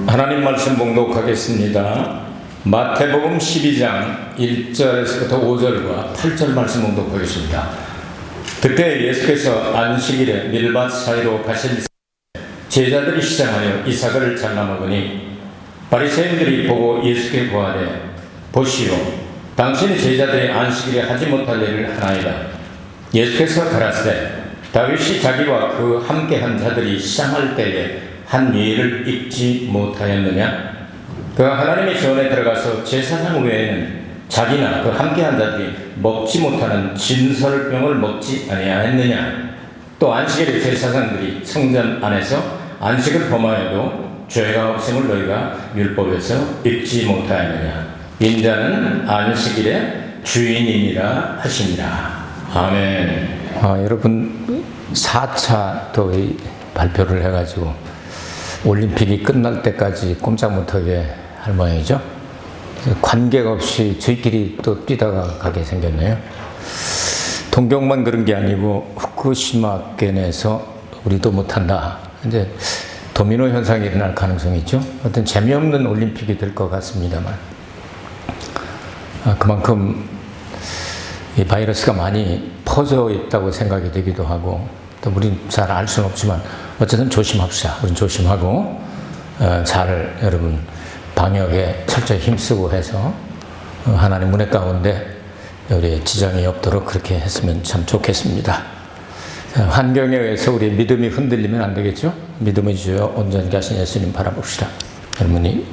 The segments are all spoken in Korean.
하나님 말씀 봉독하겠습니다. 마태복음 12장 1절에서부터 5절과 8절 말씀 봉독하겠습니다. 그때 예수께서 안식일에 밀밭 사이로 가실 제자들이 시장하여 이삭을 잘라 먹으니 바리새인들이 보고 예수께 고하되 보시오, 당신의 제자들이 안식일에 하지 못할 일을 하나이다. 예수께서 가라사대 다윗이 자기와 그 함께한 자들이 시장할 때에 한 예를 잊지 못하였느냐? 그가 하나님의 전에 들어가서 제사장 외에는 자기나 그 함께한 자들이 먹지 못하는 진설병을 먹지 아니하였느냐? 또 안식일에 제사장들이 성전 안에서 안식을 범하여도 죄가 없음을 너희가 율법에서 읽지 못하였느냐? 인자는 안식일의 주인이니라 하시니라. 아멘. 여러분 4차 또 발표를 해가지고 올림픽이 끝날 때까지 꼼짝 못하게 할 모양이죠. 관계가 없이 저희끼리 또 뛰다가 가게 생겼네요. 동경만 그런 게 아니고 후쿠시마県에서 우리도 못한다. 이제 도미노 현상이 일어날 가능성이 있죠. 어떤 재미없는 올림픽이 될 것 같습니다만 그만큼 이 바이러스가 많이 퍼져 있다고 생각이 되기도 하고 또 우린 잘 알 수는 없지만 어쨌든 조심합시다. 우린 조심하고 잘 여러분 방역에 철저히 힘쓰고 해서 하나님 은혜 가운데 우리 지장이 없도록 그렇게 했으면 참 좋겠습니다. 환경에 의해서 우리 믿음이 흔들리면 안 되겠죠? 믿음의 주여 온전히 하신 예수님 바라봅시다. 여러분이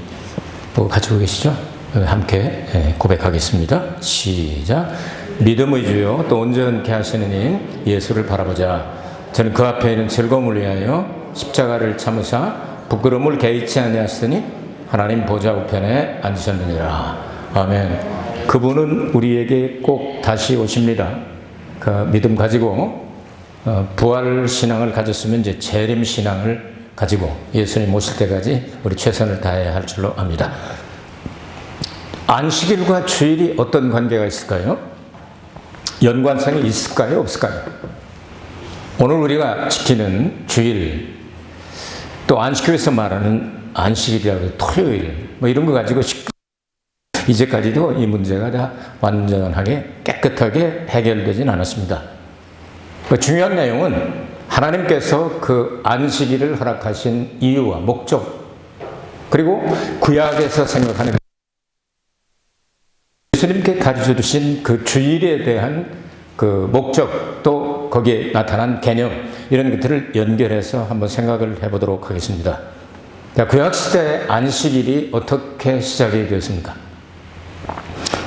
뭐 가지고 계시죠? 함께 고백하겠습니다. 시작. 믿음의 주여 또 온전케 하시는 님 예수를 바라보자. 저는 그 앞에 있는 즐거움을 위하여 십자가를 참으사 부끄러움을 개의치 아니하시더니 하나님 보좌 우편에 앉으셨느니라. 아멘. 그분은 우리에게 꼭 다시 오십니다. 그 믿음 가지고 부활 신앙을 가졌으면 이제 재림 신앙을 가지고 예수님 오실 때까지 우리 최선을 다해야 할 줄로 압니다. 안식일과 주일이 어떤 관계가 있을까요? 연관성이 있을까요? 없을까요? 오늘 우리가 지키는 주일, 또 안식교에서 말하는 안식일이라고 토요일, 뭐 이런 거 가지고 이제까지도 이 문제가 다 완전하게 깨끗하게 해결되진 않았습니다. 그 중요한 내용은 하나님께서 그 안식일을 허락하신 이유와 목적, 그리고 구약에서 생각하는 예수님께 가르쳐 주신 그 주일에 대한 그 목적, 또 거기에 나타난 개념, 이런 것들을 연결해서 한번 생각을 해보도록 하겠습니다. 구약시대 안식일이 어떻게 시작이 되었습니까?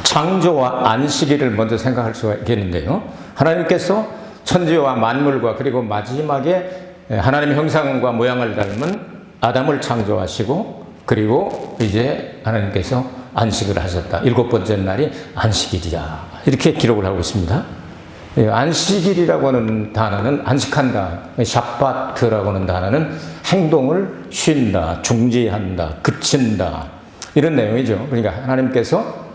창조와 안식일을 먼저 생각할 수가 있겠는데요. 하나님께서 천지와 만물과 그리고 마지막에 하나님의 형상과 모양을 닮은 아담을 창조하시고 그리고 이제 하나님께서 안식을 하셨다. 7번째 날이 안식일이야. 이렇게 기록을 하고 있습니다. 안식일이라고 하는 단어는 안식한다, 샤바트라고 하는 단어는 행동을 쉰다, 중지한다, 그친다, 이런 내용이죠. 그러니까 하나님께서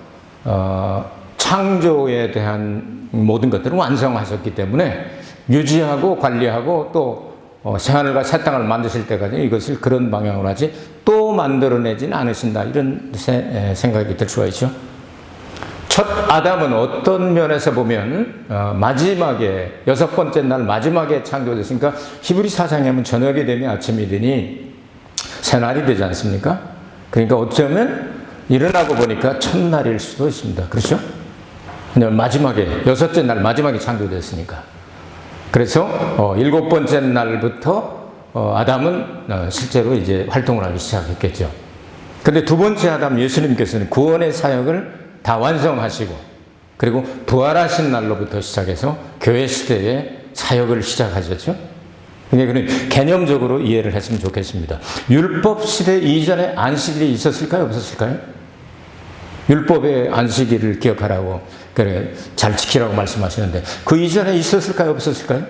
창조에 대한 모든 것들을 완성하셨기 때문에 유지하고 관리하고 또 새하늘과 새 땅을 만드실 때까지 이것을 그런 방향으로 하지 또 만들어내지는 않으신다, 이런 생각이 들 수가 있죠. 첫 아담은 어떤 면에서 보면 마지막에 6번째 날 마지막에 창조됐으니까 히브리 사상에 하면 저녁이 되면 아침이 되니 새날이 되지 않습니까? 그러니까 어쩌면 일어나고 보니까 첫날일 수도 있습니다. 그렇죠? 왜냐하면 마지막에 6째 날 마지막에 창조됐으니까. 그래서 7번째 날부터 아담은 실제로 이제 활동을 하기 시작했겠죠. 근데 두 번째 아담 예수님께서는 구원의 사역을 다 완성하시고 그리고 부활하신 날로부터 시작해서 교회 시대의 사역을 시작하셨죠. 그러니까 개념적으로 이해를 했으면 좋겠습니다. 율법 시대 이전에 안식일이 있었을까요? 없었을까요? 율법의 안식일을 기억하라고 그래 잘 지키라고 말씀하시는데 그 이전에 있었을까요? 없었을까요?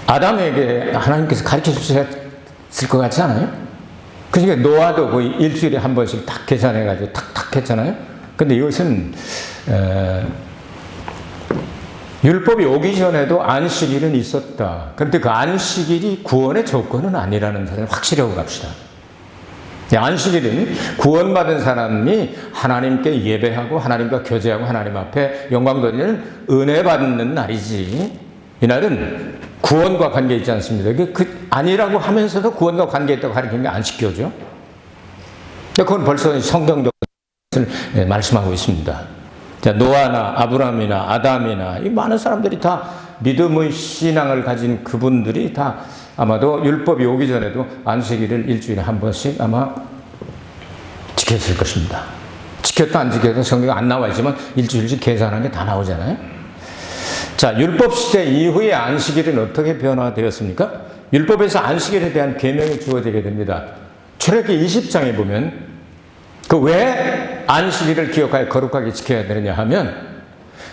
아담에게 하나님께서 가르쳐 주셨을 것 같지 않아요? 그러니까 노아도 거의 일주일에 한 번씩 딱 계산해가지고 탁탁 했잖아요. 근데 이것은 율법이 오기 전에도 안식일은 있었다. 그런데 그 안식일이 구원의 조건은 아니라는 사실을 확실히 하고 갑시다. 안식일은 구원받은 사람이 하나님께 예배하고 하나님과 교제하고 하나님 앞에 영광 돌리는 은혜 받는 날이지. 이날은 구원과 관계 있지 않습니다. 그 아니라고 하면서도 구원과 관계 있다고 가르치는 게 안식교죠. 그건 벌써 성경적으로 말씀하고 있습니다. 노아나 아브라함이나 아담이나 이 많은 사람들이 다 믿음의 신앙을 가진 그분들이 다 아마도 율법이 오기 전에도 안식일을 일주일에 한 번씩 아마 지켰을 것입니다. 지켰다 안 지켰다 성경에 안 나와 있지만 일주일씩 계산한 게 다 나오잖아요. 자, 율법 시대 이후의 안식일은 어떻게 변화되었습니까? 율법에서 안식일에 대한 계명이 주어지게 됩니다. 출애굽기 20장에 보면 그 왜 안식일을 기억하여 거룩하게 지켜야 되느냐 하면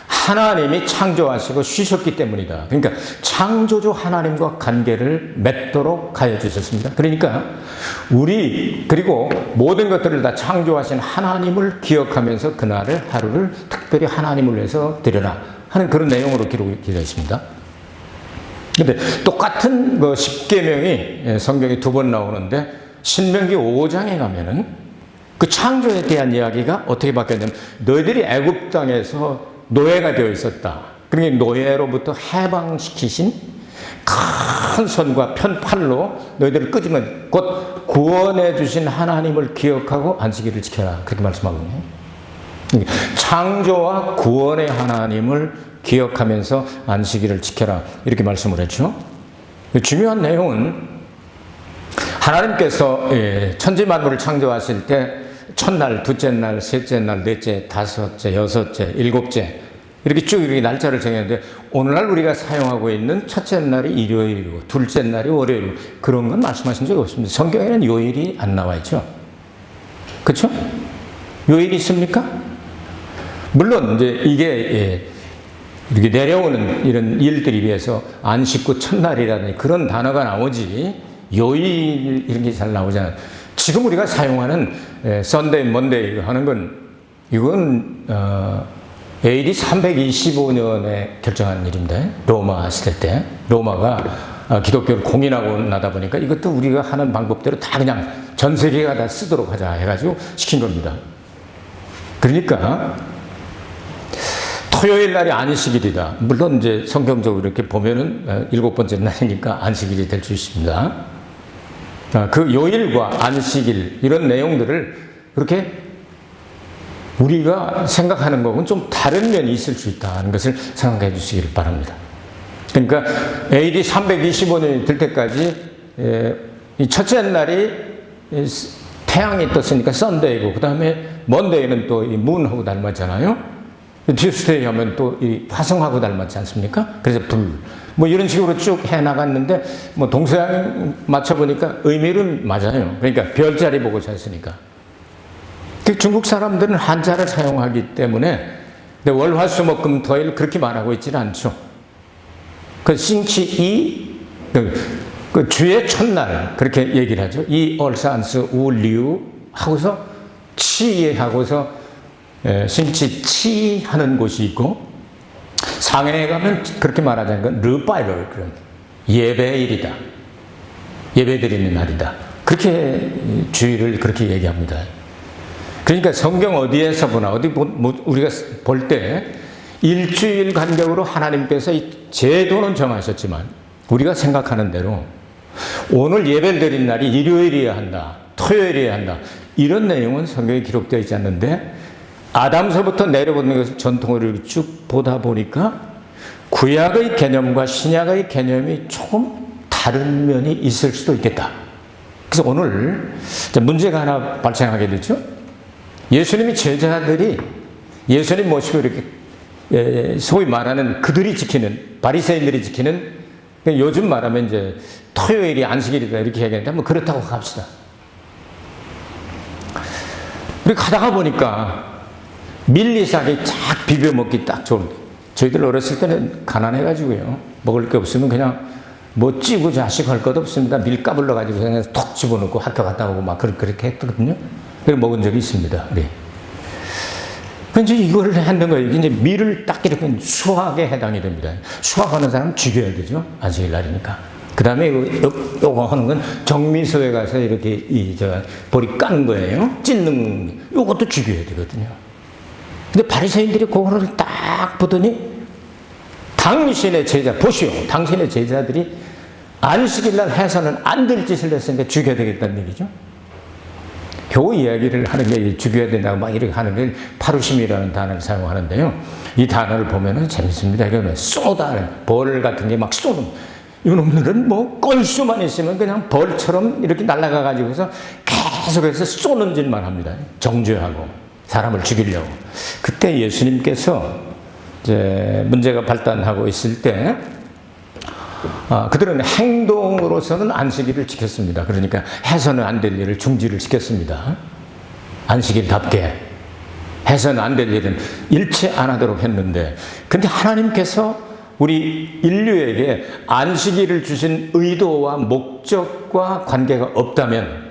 하나님이 창조하시고 쉬셨기 때문이다. 그러니까 창조주 하나님과 관계를 맺도록 하여 주셨습니다. 그러니까 우리 그리고 모든 것들을 다 창조하신 하나님을 기억하면서 그날을 하루를 특별히 하나님을 위해서 드려라 하는 그런 내용으로 기록이 되어 있습니다. 그런데 똑같은 그 십계명이 성경에 두 번 나오는데 신명기 5장에 가면은 그 창조에 대한 이야기가 어떻게 바뀌었냐면 너희들이 애굽 땅에서 노예가 되어 있었다. 그러니까 노예로부터 해방시키신 큰 손과 편팔로 너희들을 끄집은 곧 구원해 주신 하나님을 기억하고 안식일을 지켜라. 그렇게 말씀하거든요. 창조와 구원의 하나님을 기억하면서 안식일을 지켜라. 이렇게 말씀을 했죠. 중요한 내용은 하나님께서 천지 만물을 창조하실 때 첫날, 둘째 날, 셋째 날, 넷째, 다섯째, 여섯째, 일곱째 이렇게 쭉 이렇게 날짜를 정했는데 오늘날 우리가 사용하고 있는 첫째 날이 일요일이고 둘째 날이 월요일이고 그런 건 말씀하신 적이 없습니다. 성경에는 요일이 안 나와 있죠. 그렇죠? 요일이 있습니까? 물론 이제 이게 이렇게 내려오는 이런 일들에 비해서 안식구 첫날이라든지 그런 단어가 나오지 요일 이런 게 잘 나오잖아요. 지금 우리가 사용하는 썬데이, 먼데이 하는 건 이건 AD 325년에 결정한 일입니다. 로마 시대 때 로마가 기독교를 공인하고 나다 보니까 이것도 우리가 하는 방법대로 다 그냥 전 세계가 다 쓰도록 하자 해가지고 시킨 겁니다. 그러니까 토요일 날이 안식일이다. 물론 이제 성경적으로 이렇게 보면은 일곱 번째 날이니까 안식일이 될 수 있습니다. 그 요일과 안식일 이런 내용들을 그렇게 우리가 생각하는 것은 좀 다른 면이 있을 수 있다는 것을 생각해 주시길 바랍니다. 그러니까 AD 325년이 될 때까지 이 첫째 날이 태양이 떴으니까 썬데이고 그 다음에 먼데이는 또 이 문하고 닮았잖아요. 튜스데이 하면 또 이 화성하고 닮았지 않습니까? 그래서 불. 뭐 이런 식으로 쭉 해나갔는데 뭐 동서양 맞춰보니까 의미는 맞아요. 그러니까 별자리 보고 잤으니까. 중국 사람들은 한자를 사용하기 때문에 월화수목금토일 그렇게 말하고 있지는 않죠. 그 싱치이 그 주의 첫날 그렇게 얘기를 하죠. 이 얼산스 우류 하고서 치 하고서 싱치치 하는 곳이 있고 상해에 가면 그렇게 말하자는 건 르바이럴 그런 예배일이다. 예배드리는 날이다. 그렇게 주일을 그렇게 얘기합니다. 그러니까 성경 어디에서 보나 어디 우리가 볼 때 일주일 간격으로 하나님께서 이 제도는 정하셨지만 우리가 생각하는 대로 오늘 예배를 드린 날이 일요일이어야 한다. 토요일이어야 한다. 이런 내용은 성경에 기록되어 있지 않는데 아담서부터 내려오는 것을 전통으로 쭉 보다 보니까 구약의 개념과 신약의 개념이 조금 다른 면이 있을 수도 있겠다. 그래서 오늘 문제가 하나 발생하게 되죠. 예수님이 제자들이 예수님 모시고 이렇게 소위 말하는 그들이 지키는 바리새인들이 지키는 요즘 말하면 이제 토요일이 안식일이다 이렇게 얘기하는데 뭐 그렇다고 합시다. 우리 가다가 보니까 밀리사리 쫙 비벼 먹기 딱 좋은. 저희들 어렸을 때는 가난해가지고요. 먹을 게 없으면 그냥 뭐 찌고 자식할 것 없습니다. 밀 까불러가지고 그냥 톡 집어넣고 학교 갔다 오고 막 그렇게 했거든요. 그래서 먹은 적이 있습니다. 네. 이제 이거를 하는 거예요. 이제 밀을 딱 이렇게 수확에 해당이 됩니다. 수확하는 사람 죽여야 되죠. 안식일 날이니까. 그 다음에 요거 하는 건 정미소에 가서 이렇게 보리 까는 거예요. 찢는, 요것도 죽여야 되거든요. 근데 바리새인들이 그거를 딱 보더니 당신의 제자, 보시오. 당신의 제자들이 안식일 날 해서는 안 될 짓을 했으니까 죽여야 되겠다는 얘기죠. 겨우 이야기를 하는 게 죽여야 된다고 막 이렇게 하는 게 파루심이라는 단어를 사용하는데요. 이 단어를 보면은 재밌습니다. 이거는 쏘다, 벌 같은 게 막 쏘는. 이놈들은 뭐 건수만 있으면 그냥 벌처럼 이렇게 날아가 가지고서 계속해서 쏘는 짓만 합니다. 정죄하고 사람을 죽이려고. 그때 예수님께서 이제 문제가 발단하고 있을 때 그들은 행동으로서는 안식일을 지켰습니다. 그러니까 해서는 안 될 일을 중지를 시켰습니다. 안식일답게 해서는 안 될 일은 일체 안 하도록 했는데, 근데 하나님께서 우리 인류에게 안식일을 주신 의도와 목적과 관계가 없다면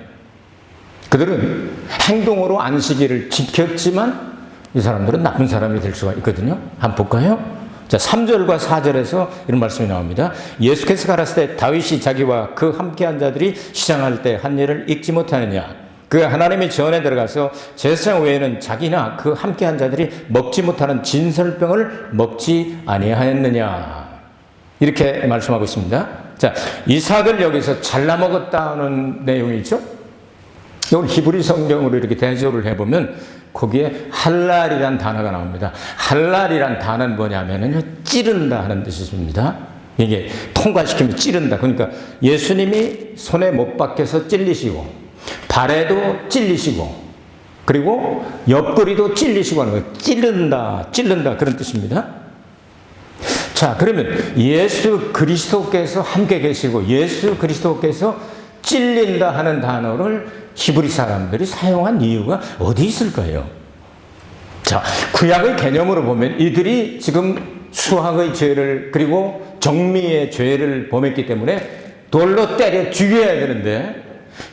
그들은 행동으로 안식일을 지켰지만 이 사람들은 나쁜 사람이 될 수가 있거든요. 한번 볼까요? 자, 3절과 4절에서 이런 말씀이 나옵니다. 예수께서 가라사대 다윗이 자기와 그 함께한 자들이 시장할 때 한 일을 잊지 못하느냐. 그 하나님의 전에 들어가서 제사장 외에는 자기나 그 함께한 자들이 먹지 못하는 진설병을 먹지 아니하였느냐. 이렇게 말씀하고 있습니다. 자, 이삭을 여기서 잘라 먹었다는 내용이죠. 이걸 히브리 성경으로 이렇게 대조를 해보면 거기에 할랄이란 단어가 나옵니다. 할랄이란 단어는 뭐냐면요, 찌른다 하는 뜻입니다. 이게 통과시키면 찌른다. 그러니까 예수님이 손에 못 박혀서 찔리시고, 발에도 찔리시고, 그리고 옆구리도 찔리시고 하는 거예요. 찌른다 그런 뜻입니다. 자, 그러면 예수 그리스도께서 함께 계시고 예수 그리스도께서 찔린다 하는 단어를 히브리 사람들이 사용한 이유가 어디 있을까요? 자, 구약의 개념으로 보면 이들이 지금 수학의 죄를 그리고 정미의 죄를 범했기 때문에 돌로 때려 죽여야 되는데,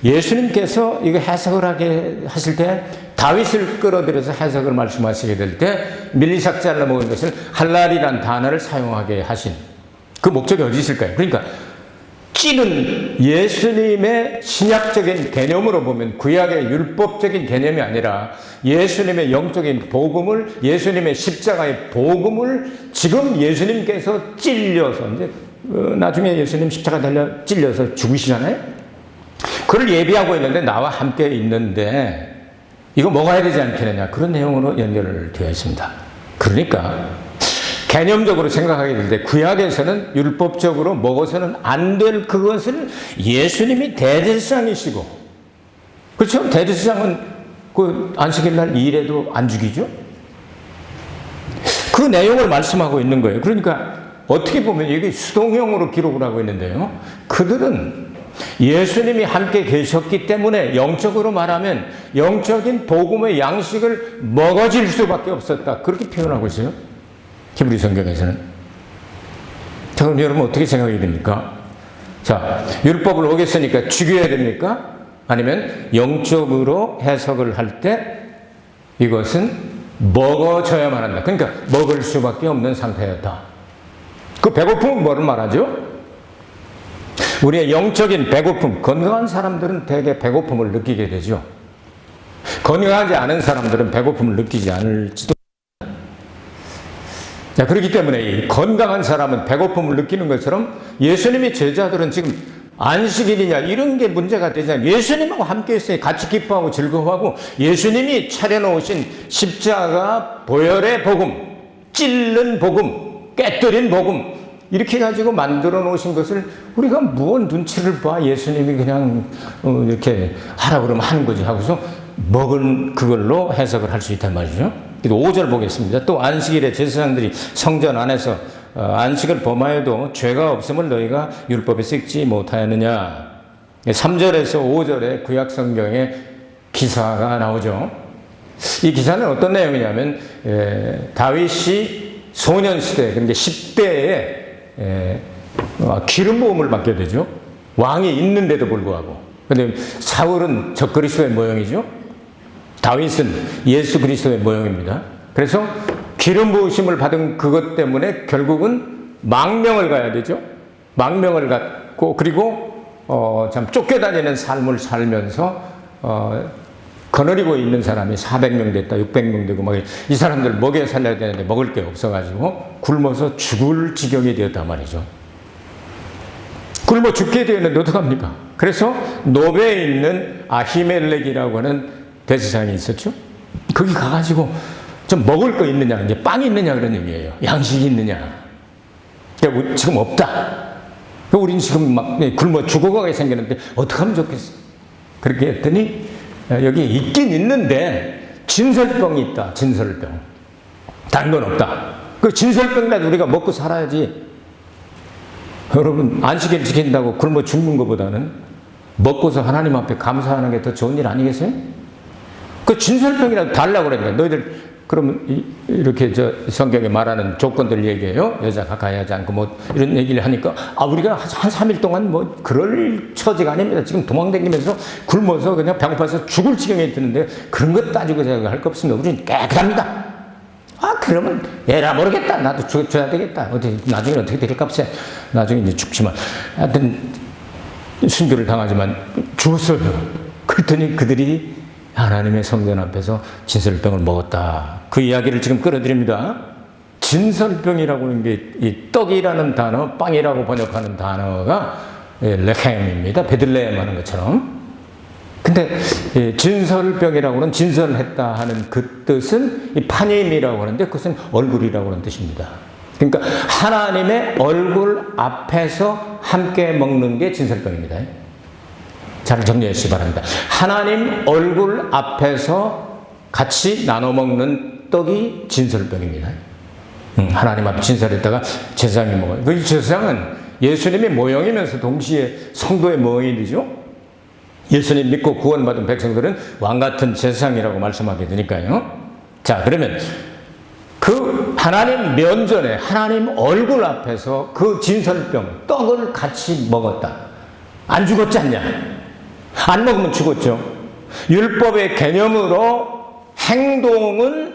예수님께서 이거 해석을 하게 하실 때 다윗을 끌어들여서 해석을 말씀하시게 될 때 밀리삭 잘라 먹은 것을 할랄이란 단어를 사용하게 하신 그 목적이 어디 있을까요? 그러니까 찌는 예수님의 신약적인 개념으로 보면 구약의 율법적인 개념이 아니라 예수님의 영적인 복음을, 예수님의 십자가의 복음을 지금 예수님께서 찔려서 이제 나중에 예수님 십자가 달려 찔려서 죽으시잖아요. 그를 예비하고 있는데 나와 함께 있는데 이거 먹어야 되지 않겠느냐, 그런 내용으로 연결을 되어 있습니다. 그러니까 개념적으로 생각하게 될 때 구약에서는 율법적으로 먹어서는 안 될 그것을 예수님이 대제사장이시고, 그렇죠? 대제사장은 그 안식일 날 일해도 안 죽이죠? 그 내용을 말씀하고 있는 거예요. 그러니까 어떻게 보면 이게 수동형으로 기록을 하고 있는데요. 그들은 예수님이 함께 계셨기 때문에 영적으로 말하면 영적인 복음의 양식을 먹어질 수밖에 없었다. 그렇게 표현하고 있어요. 히브리 성경에서는. 자, 그럼 여러분 어떻게 생각이 됩니까? 자, 율법을 어겼으니까 죽여야 됩니까? 아니면 영적으로 해석을 할 때 이것은 먹어져야만 한다. 그러니까 먹을 수밖에 없는 상태였다. 그 배고픔은 뭐를 말하죠? 우리의 영적인 배고픔, 건강한 사람들은 대개 배고픔을 느끼게 되죠. 건강하지 않은 사람들은 배고픔을 느끼지 않을지도. 자, 그렇기 때문에 이 건강한 사람은 배고픔을 느끼는 것처럼 예수님의 제자들은 지금 안식일이냐 이런 게 문제가 되지 않아요. 예수님하고 함께 있어요. 같이 기뻐하고 즐거워하고 예수님이 차려놓으신 십자가 보혈의 복음, 찔른 복음, 깨뜨린 복음, 이렇게 가지고 만들어 놓으신 것을 우리가 무언 눈치를 봐. 예수님이 그냥 이렇게 하라 그러면 하는 거지 하고서 먹은 그걸로 해석을 할 수 있단 말이죠. 5절 보겠습니다. 또 안식일에 제사장들이 성전 안에서 안식을 범하여도 죄가 없음을 너희가 율법에 읽지 못하였느냐. 3절에서 5절에 구약 성경에 기사가 나오죠. 이 기사는 어떤 내용이냐면 다윗이 소년 시대, 그러니까 10대에 기름 부음을 받게 되죠. 왕이 있는데도 불구하고. 그런데 사울은 적그리스도의 모형이죠. 다윗은 예수 그리스도의 모형입니다. 그래서 기름 부으심을 받은 그것 때문에 결국은 망명을 가야 되죠. 망명을 갖고 그리고 참 쫓겨다니는 삶을 살면서 거느리고 있는 사람이 400명 됐다, 600명 되고 막 이 사람들 먹여 살려야 되는데 먹을 게 없어가지고 굶어서 죽을 지경이 되었단 말이죠. 굶어 죽게 되었는데 어떡합니까? 그래서 노베에 있는 아히멜렉이라고 하는 대제사장이 있었죠. 거기 가가지고 좀 먹을 거 있느냐, 이제 빵이 있느냐 그런 얘기예요. 양식이 있느냐. 그러니까 지금 없다. 우린 지금 막 굶어 죽어가게 생겼는데 어떡하면 좋겠어. 그렇게 했더니 여기 있긴 있는데 진설병이 있다. 진설병. 다른 건 없다. 그 진설병이라도 우리가 먹고 살아야지. 여러분 안식일 지킨다고 굶어 죽는 것보다는 먹고서 하나님 앞에 감사하는 게 더 좋은 일 아니겠어요? 그 진설병이라도 달라고 그러니까 너희들 그러면 이렇게 성경에 말하는 조건들 얘기해요. 여자가 가야지 않고 뭐 이런 얘기를 하니까 우리가 한 3일 동안 뭐 그럴 처지가 아닙니다. 지금 도망다니면서 굶어서 그냥 배고파서 죽을 지경에 드는데 그런 것 따지고 생각할 거 없습니다. 우리는 깨끗합니다. 그러면 에라 모르겠다. 나도 죽어야 되겠다. 나중에 어떻게 될까 없어. 나중에 이제 죽지만 하여튼 순교를 당하지만 죽었어요. 그랬더니 그들이 하나님의 성전 앞에서 진설병을 먹었다. 그 이야기를 지금 끌어드립니다. 진설병이라고 하는 게 이 떡이라는 단어, 빵이라고 번역하는 단어가 레켐입니다. 베들레헴 하는 것처럼. 근데 진설병이라고 하는 진설했다 하는 그 뜻은 이 파님이라고 하는데 그것은 얼굴이라고 하는 뜻입니다. 그러니까 하나님의 얼굴 앞에서 함께 먹는 게 진설병입니다. 잘 정리하시기 바랍니다. 하나님 얼굴 앞에서 같이 나눠 먹는 떡이 진설병입니다. 하나님 앞에 진설했다가 제사장이 먹어요. 그 제사장은 예수님의 모형이면서 동시에 성도의 모형이죠. 예수님 믿고 구원받은 백성들은 왕같은 제사장이라고 말씀하게 되니까요. 자, 그러면 그 하나님 면전에 하나님 얼굴 앞에서 그 진설병 떡을 같이 먹었다. 안 죽었지 않냐? 안 먹으면 죽었죠. 율법의 개념으로 행동은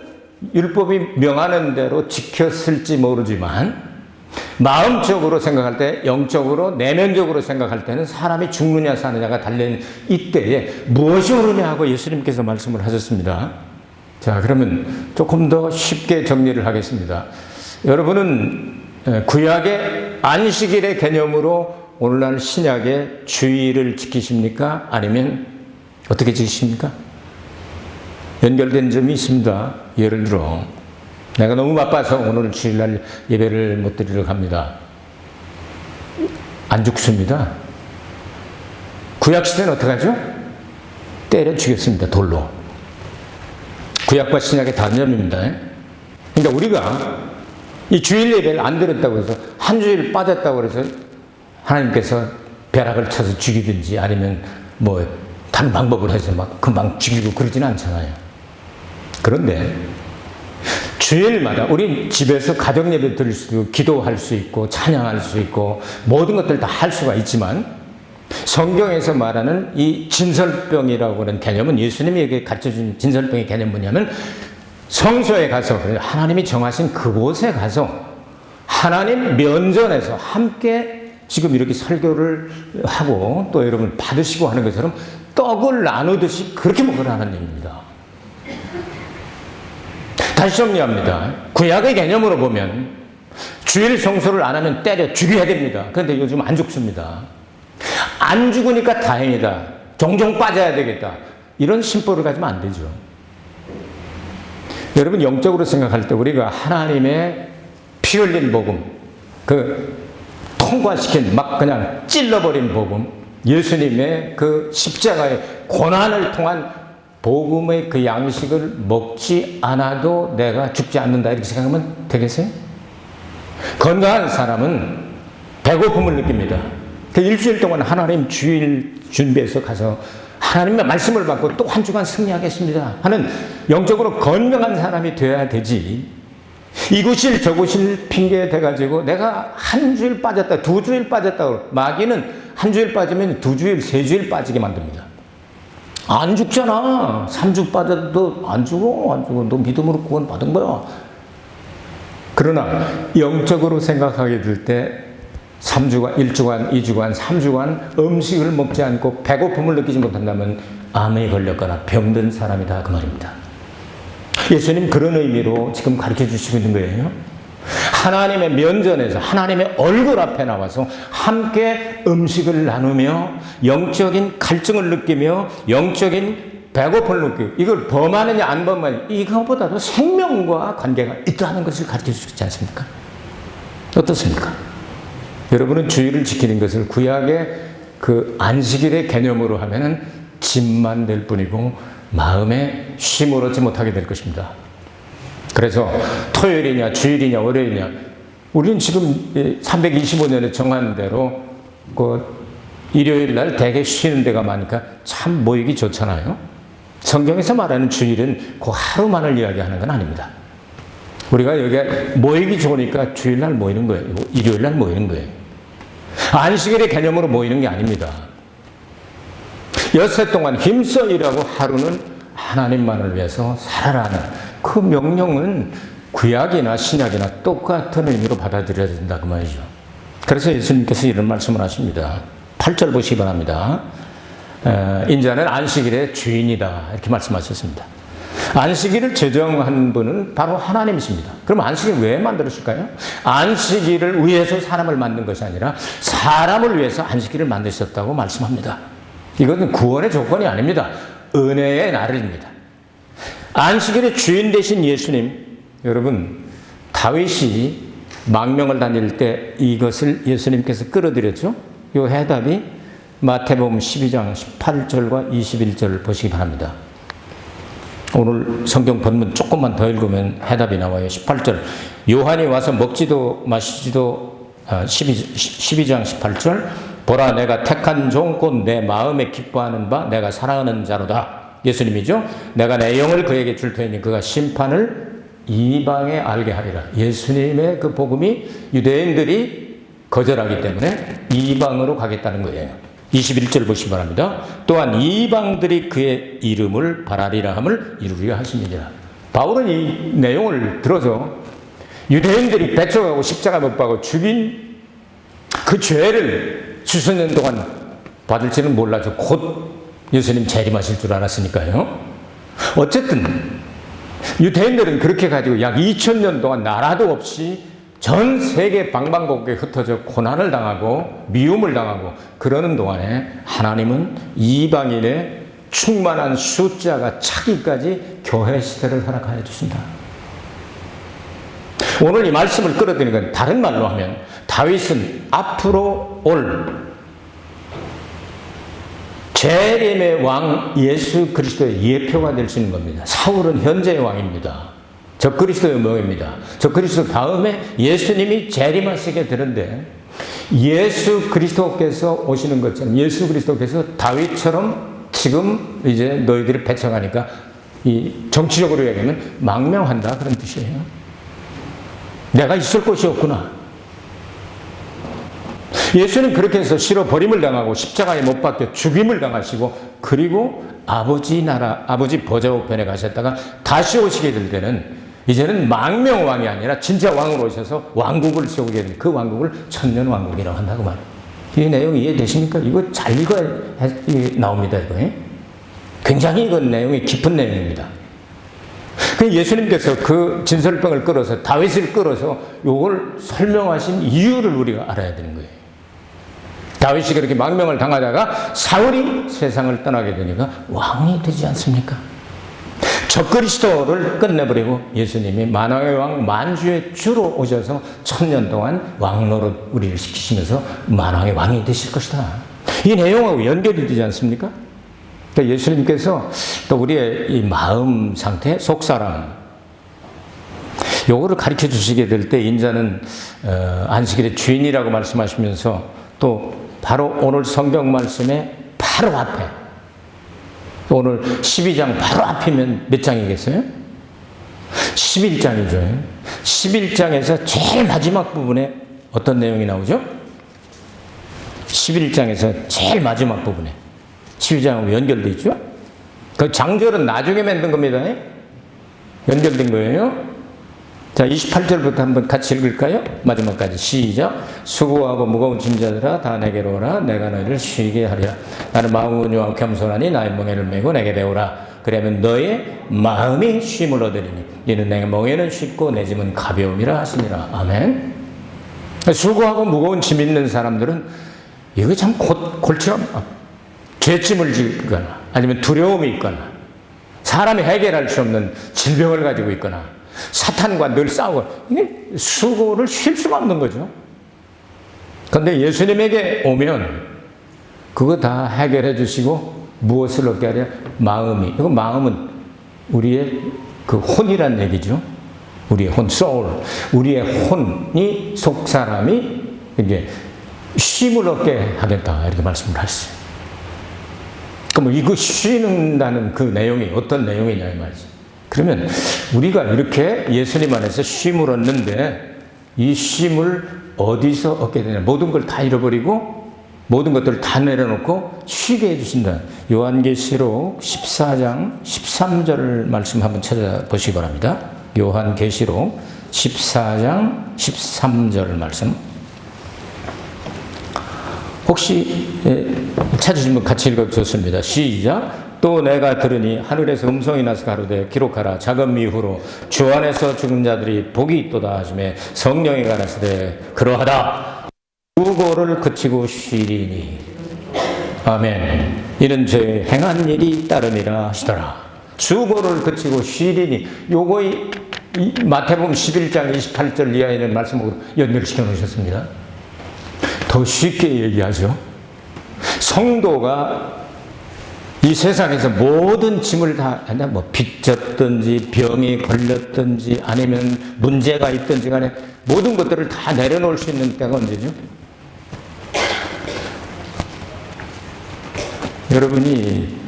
율법이 명하는 대로 지켰을지 모르지만 마음적으로 생각할 때, 영적으로, 내면적으로 생각할 때는 사람이 죽느냐 사느냐가 달린 이때에 무엇이 옳으냐 하고 예수님께서 말씀을 하셨습니다. 자, 그러면 조금 더 쉽게 정리를 하겠습니다. 여러분은 구약의 안식일의 개념으로 오늘날 신약의 주일을 지키십니까? 아니면 어떻게 지키십니까? 연결된 점이 있습니다. 예를 들어 내가 너무 바빠서 오늘 주일날 예배를 못 드리러 갑니다. 안 죽습니다. 구약시대는 어떻게 하죠? 때려 죽였습니다. 돌로. 구약과 신약의 다른 점입니다. 그러니까 우리가 이 주일 예배를 안 드렸다고 해서 한 주일 빠졌다고 해서 하나님께서 벼락을 쳐서 죽이든지 아니면 뭐 다른 방법을 해서 막 금방 죽이고 그러지는 않잖아요. 그런데 주일마다 우리 집에서 가정 예배 드릴 수도 있고 기도할 수 있고 찬양할 수 있고 모든 것들 다 할 수가 있지만 성경에서 말하는 이 진설병이라고 하는 개념은 예수님이 가르쳐준 진설병의 개념은 뭐냐면 성소에 가서 하나님이 정하신 그곳에 가서 하나님 면전에서 함께 지금 이렇게 설교를 하고 또 여러분 받으시고 하는 것처럼 떡을 나누듯이 그렇게 먹으라는 얘기입니다. 다시 정리합니다. 구약의 개념으로 보면 주일 성소를 안 하면 때려 죽여야 됩니다. 그런데 요즘 안 죽습니다. 안 죽으니까 다행이다. 종종 빠져야 되겠다. 이런 심보를 가지면 안 되죠. 여러분 영적으로 생각할 때 우리가 하나님의 피 흘린 복음, 통과시킨 막 그냥 찔러버린 복음, 예수님의 그 십자가의 고난을 통한 복음의 그 양식을 먹지 않아도 내가 죽지 않는다 이렇게 생각하면 되겠어요? 건강한 사람은 배고픔을 느낍니다. 그 일주일 동안 하나님 주일 준비해서 가서 하나님의 말씀을 받고 또 한 주간 승리하겠습니다 하는 영적으로 건강한 사람이 되어야 되지. 이구실 저구실 핑계 대가지고 내가 한 주일 빠졌다, 두 주일 빠졌다. 마귀는 한 주일 빠지면 두 주일, 세 주일 빠지게 만듭니다. 안 죽잖아. 3주 빠져도 안 죽어. 너 믿음으로 구원 받은 거야. 그러나 영적으로 생각하게 될 때 3주간, 1주간, 2주간, 3주간 음식을 먹지 않고 배고픔을 느끼지 못한다면 암에 걸렸거나 병든 사람이다 그 말입니다. 예수님 그런 의미로 지금 가르쳐 주시고 있는 거예요. 하나님의 면전에서 하나님의 얼굴 앞에 나와서 함께 음식을 나누며 영적인 갈증을 느끼며 영적인 배고픔을 느끼고 이걸 범하느냐 안 범하느냐 이거보다도 생명과 관계가 있다는 것을 가르쳐 주시지 않습니까? 어떻습니까? 여러분은 주의를 지키는 것을 구약의 그 안식일의 개념으로 하면은 짐만 될 뿐이고 마음에 쉼을 얻지 못하게 될 것입니다. 그래서 토요일이냐 주일이냐 월요일이냐 우리는 지금 325년에 정한 대로 그 일요일 날 대개 쉬는 데가 많으니까 참 모이기 좋잖아요. 성경에서 말하는 주일은 그 하루만을 이야기하는 건 아닙니다. 우리가 여기에 모이기 좋으니까 주일 날 모이는 거예요. 일요일 날 모이는 거예요. 안식일의 개념으로 모이는 게 아닙니다. 엿새 동안 힘써 일하고 하루는 하나님만을 위해서 살아라는 그 명령은 구약이나 신약이나 똑같은 의미로 받아들여야 된다 그 말이죠. 그래서 예수님께서 이런 말씀을 하십니다. 8절 보시기 바랍니다. 인자는 안식일의 주인이다 이렇게 말씀하셨습니다. 안식일을 제정한 분은 바로 하나님이십니다. 그럼 안식일 왜 만들었을까요? 안식일을 위해서 사람을 만든 것이 아니라 사람을 위해서 안식일을 만드셨다고 말씀합니다. 이것은 구원의 조건이 아닙니다. 은혜의 날입니다. 안식일의 주인 되신 예수님, 여러분 다윗이 망명을 다닐 때 이것을 예수님께서 끌어들였죠. 이 해답이 마태복음 12장 18절과 21절 보시기 바랍니다. 오늘 성경 본문 조금만 더 읽으면 해답이 나와요. 18절 요한이 와서 먹지도 마시지도 12장 18절 보라 내가 택한 종 곧 내 마음에 기뻐하는 바 내가 사랑하는 자로다. 예수님이죠. 내가 내 영을 그에게 줄 테니 그가 심판을 이방에 알게 하리라. 예수님의 그 복음이 유대인들이 거절하기 때문에 이방으로 가겠다는 거예요. 21절 보시기 바랍니다. 또한 이방들이 그의 이름을 바라리라 함을 이루리라 하시니라. 바울은 이 내용을 들어서 유대인들이 배척하고 십자가 못 박고 죽인 그 죄를 수천년 동안 받을지는 몰라서 곧 예수님 재림하실 줄 알았으니까요. 어쨌든 유대인들은 그렇게 가지고 약 2000년 동안 나라도 없이 전 세계 방방곡곡에 흩어져 고난을 당하고 미움을 당하고 그러는 동안에 하나님은 이방인의 충만한 숫자가 차기까지 교회 시대를 허락하여 주신다. 오늘 이 말씀을 끌어들이는 건 다른 말로 하면 다윗은 앞으로 올 재림의 왕 예수 그리스도의 예표가 될 수 있는 겁니다. 사울은 현재의 왕입니다. 적그리스도의 명입니다. 적그리스도 다음에 예수님이 재림하시게 되는데 예수 그리스도께서 오시는 것처럼 예수 그리스도께서 다윗처럼 지금 이제 너희들이 배척하니까 이 정치적으로 얘기하면 망명한다 그런 뜻이에요. 내가 있을 곳이 없구나. 예수는 그렇게 해서 실어 버림을 당하고 십자가에 못 박혀 죽임을 당하시고 그리고 아버지 나라 아버지 보좌 우편에 가셨다가 다시 오시게 될 때는 이제는 망명왕이 아니라 진짜 왕으로 오셔서 왕국을 세우게 된 그 왕국을 천년왕국이라고 한다고 말해요. 이 내용 이해되십니까? 이거 잘 읽어야 나옵니다. 이거. 굉장히 이건 내용이 깊은 내용입니다. 그 예수님께서 그 진설병을 끌어서 다윗을 끌어서 이걸 설명하신 이유를 우리가 알아야 되는 거예요. 다윗이 그렇게 망명을 당하다가 사울이 세상을 떠나게 되니까 왕이 되지 않습니까? 적그리스도를 끝내버리고 예수님이 만왕의 왕 만주의 주로 오셔서 1000년 동안 왕노릇 우리를 시키시면서 만왕의 왕이 되실 것이다. 이 내용하고 연결이 되지 않습니까? 그러니까 예수님께서 또 우리의 이 마음 상태, 속사람 요거를 가르쳐 주시게 될 때 인자는 안식일의 주인이라고 말씀하시면서 또 바로 오늘 성경 말씀의 바로 앞에 오늘 12장 바로 앞이면 몇 장이겠어요? 11장이죠. 11장에서 제일 마지막 부분에 어떤 내용이 나오죠? 11장에서 제일 마지막 부분에 12장하고 연결되어 있죠? 그 장절은 나중에 만든 겁니다. 연결된 거예요. 자, 28절부터 한번 같이 읽을까요? 마지막까지 시작. 수고하고 무거운 짐자들아 다 내게로 오라. 내가 너희를 쉬게 하리라. 나는 마음 온유하고 겸손하니 나의 멍에를 메고 내게 배우라. 그러면 너의 마음이 쉼을 얻으리니 이는 내 멍에는 쉽고 내 짐은 가벼움이라 하시니라. 아멘. 수고하고 무거운 짐 있는 사람들은 이거 참 골치가 죄짐을 지거나 아니면 두려움이 있거나 사람이 해결할 수 없는 질병을 가지고 있거나 사탄과 늘 싸우고 이게 수고를 쉴 수가 없는 거죠. 그런데 예수님에게 오면 그거 다 해결해 주시고 무엇을 얻게 하냐? 마음이. 이거 마음은 우리의 그 혼이란 얘기죠. 우리의 혼, soul. 우리의 혼이 속 사람이 이제 쉼을 얻게 하겠다 이렇게 말씀을 하셨어요. 그럼 이거 쉬는다는 그 내용이 어떤 내용이냐 이 말이죠. 그러면 우리가 이렇게 예수님 안에서 쉼을 얻는데 이 쉼을 어디서 얻게 되냐? 모든 걸 다 잃어버리고 모든 것들을 다 내려놓고 쉬게 해주신다. 요한계시록 14장 13절 말씀 한번 찾아보시기 바랍니다. 요한계시록 14장 13절 말씀. 혹시 찾으신 분 같이 읽어주셨습니다. 시작. 또 내가 들으니 하늘에서 음성이 나서 가로되 기록하라. 작은 미후로 주 안에서 죽은 자들이 복이 있도다 하시매 성령이 가라사대 그러하다. 수고를 그치고 쉬리니. 아멘. 이는 제 행한 일이 따름이라 하시더라. 수고를 그치고 쉬리니. 요거 이 마태복음 11장 28절 이하에 있는 말씀으로 연결시켜 놓으셨습니다. 더 쉽게 얘기하죠. 성도가 이 세상에서 모든 짐을 다, 뭐, 빚졌든지, 병이 걸렸든지, 아니면 문제가 있든지 간에 모든 것들을 다 내려놓을 수 있는 때가 언제죠? 여러분이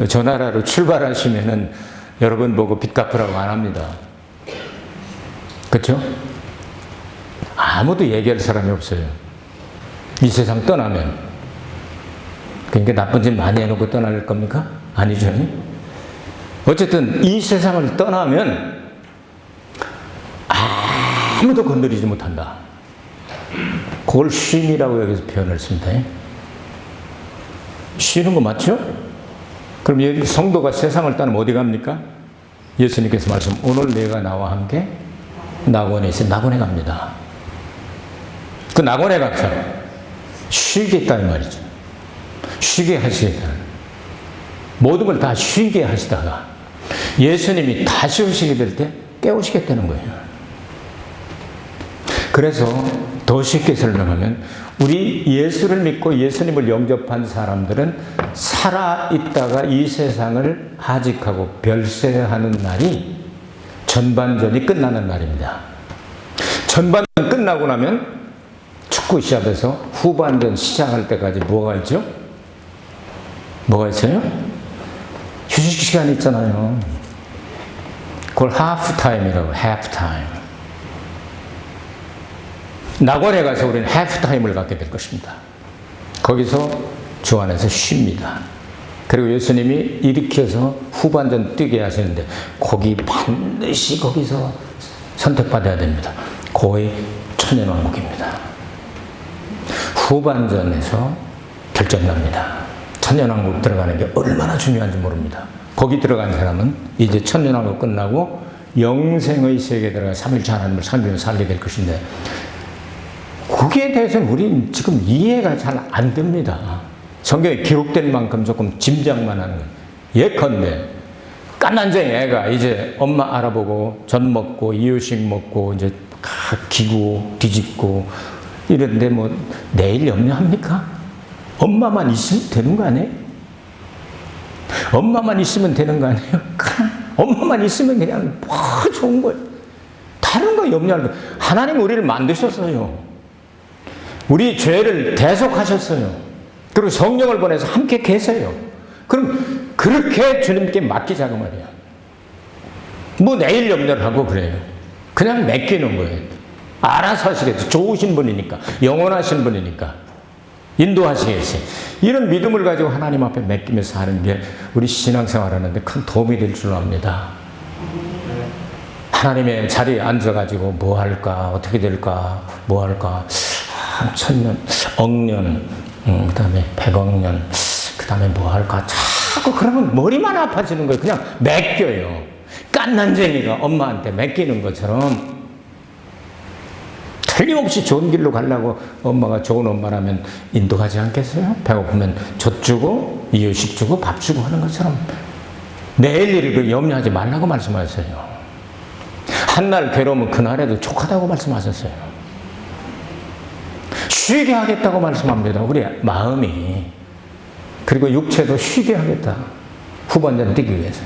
저 나라로 출발하시면은 여러분 보고 빚 갚으라고 안 합니다. 그렇죠? 아무도 얘기할 사람이 없어요. 이 세상 떠나면. 그러니까 나쁜 짓 많이 해놓고 떠날 겁니까? 아니죠. 어쨌든 이 세상을 떠나면 아무도 건드리지 못한다. 그걸 쉼이라고 여기서 표현을 씁니다. 쉬는 거 맞죠? 그럼 여기 성도가 세상을 떠나면 어디 갑니까? 예수님께서 말씀, 오늘 내가 나와 함께 낙원에 있어 낙원에 갑니다. 그 낙원에 가서 쉬겠다 이 말이죠. 쉬게 하시겠다는 모든 걸 다 쉬게 하시다가 예수님이 다시 오시게 될 때 깨우시겠다는 거예요. 그래서 더 쉽게 설명하면 우리 예수를 믿고 예수님을 영접한 사람들은 살아있다가 이 세상을 하직하고 별세하는 날이 전반전이 끝나는 날입니다. 전반전 끝나고 나면 축구 시합에서 후반전 시작할 때까지 뭐가 있죠? 뭐가 있어요? 휴식 시간이 있잖아요. 그걸 하프타임이라고, 하프타임. 낙원에 가서 우리는 하프타임을 갖게 될 것입니다. 거기서 주 안에서 쉽니다. 그리고 예수님이 일으켜서 후반전 뛰게 하시는데 거기 반드시 거기서 선택받아야 됩니다. 거의 천년왕국입니다. 후반전에서 결정납니다. 천년왕국 들어가는 게 얼마나 중요한지 모릅니다. 거기 들어간 사람은 이제 천년왕국 끝나고 영생의 세계에 들어가 3일차 하나님을 섬기며 살게 될 것인데 거기에 대해서는 우리는 지금 이해가 잘 안 됩니다. 성경에 기록된 만큼 조금 짐작만 하는 거예요. 예컨대 깐난쟁이 애가 이제 엄마 알아보고 젖 먹고 이유식 먹고 이제 기고 뒤집고 이런데 뭐 내일 염려합니까? 엄마만 있으면 되는 거 아니에요? 엄마만 있으면 되는 거 아니에요? 엄마만 있으면 그냥 뭐 좋은 거예요. 다른 거 염려할 거. 하나님 우리를 만드셨어요. 우리 죄를 대속하셨어요. 그리고 성령을 보내서 함께 계세요. 그럼 그렇게 주님께 맡기자고 말이야. 뭐 내일 염려를 하고 그래요. 그냥 맡기는 거예요. 알아서 하시겠죠. 좋으신 분이니까. 영원하신 분이니까. 인도하시겠지. 이런 믿음을 가지고 하나님 앞에 맡기면서 하는 게 우리 신앙생활하는데 큰 도움이 될 줄 압니다. 하나님의 자리에 앉아가지고 뭐 할까, 어떻게 될까, 뭐 할까, 1000년, 억년, 그 다음에 100억 년, 그 다음에 뭐 할까, 자꾸 그러면 머리만 아파지는 거예요. 그냥 맡겨요. 깐난쟁이가 엄마한테 맡기는 것처럼 틀림없이 좋은 길로 가려고 엄마가 좋은 엄마라면 인도하지 않겠어요? 배고프면 젖 주고, 이유식 주고, 밥 주고 하는 것처럼 내일 일을 염려하지 말라고 말씀하셨어요. 한날 괴로우면 그날에도 족하다고 말씀하셨어요. 쉬게 하겠다고 말씀합니다. 우리 마음이. 그리고 육체도 쉬게 하겠다. 후반전을 뛰기 위해서.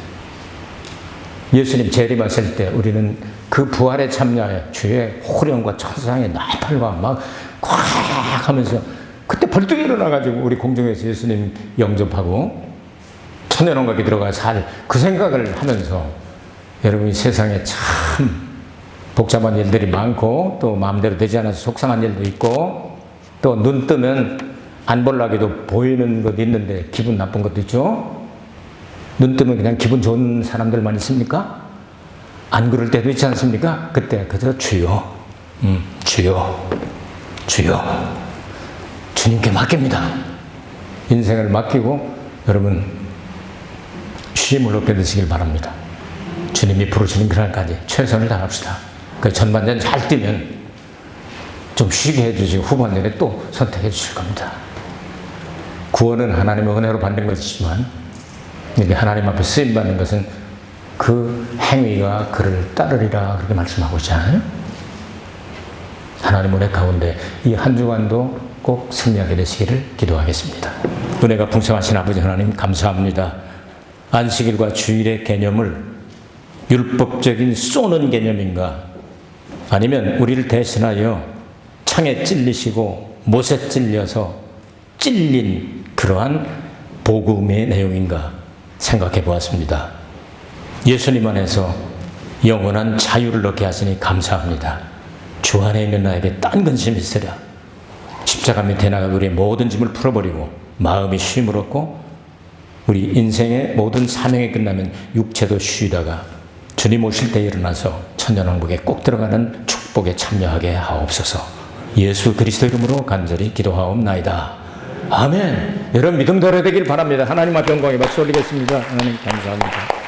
예수님 재림하실 때 우리는 그 부활에 참여해 주의 호령과 천상의 나팔과 막 콱 하면서 그때 벌떡 일어나가지고 우리 공중에서 예수님 영접하고 천년왕국에 들어가 살 그 생각을 하면서 여러분이 세상에 참 복잡한 일들이 많고 또 마음대로 되지 않아서 속상한 일도 있고 또 눈 뜨면 안 볼라기도 보이는 것도 있는데 기분 나쁜 것도 있죠. 눈 뜨면 그냥 기분 좋은 사람들만 있습니까? 안 그럴 때도 있지 않습니까? 그때 그저 주여, 주여, 주여, 주님께 맡깁니다. 인생을 맡기고 여러분 쉼을 얻게 되시길 바랍니다. 주님이 부르시는 그날까지 최선을 다합시다. 그 전반전 잘 뛰면 좀 쉬게 해주시고 후반전에 또 선택해 주실 겁니다. 구원은 하나님의 은혜로 받는 것이지만 이게 하나님 앞에 쓰임받는 것은 그 행위가 그를 따르리라 그렇게 말씀하고 있잖아요. 하나님 은혜 가운데 이 한 주간도 꼭 승리하게 되시기를 기도하겠습니다. 은혜가 풍성하신 아버지 하나님 감사합니다. 안식일과 주일의 개념을 율법적인 쏘는 개념인가 아니면 우리를 대신하여 창에 찔리시고 못에 찔려서 찔린 그러한 복음의 내용인가 생각해 보았습니다. 예수님 안에서 영원한 자유를 얻게 하시니 감사합니다. 주 안에 있는 나에게 딴 근심이 있으랴. 십자가 밑에 나가 우리의 모든 짐을 풀어버리고 마음이 쉼을 얻고 우리 인생의 모든 사명이 끝나면 육체도 쉬다가 주님 오실 때 일어나서 천년왕국에 꼭 들어가는 축복에 참여하게 하옵소서. 예수 그리스도 이름으로 간절히 기도하옵나이다. 아멘. 여러분 믿음대로 되길 바랍니다. 하나님 앞에 영광의 박수 올리겠습니다. 하나님 감사합니다.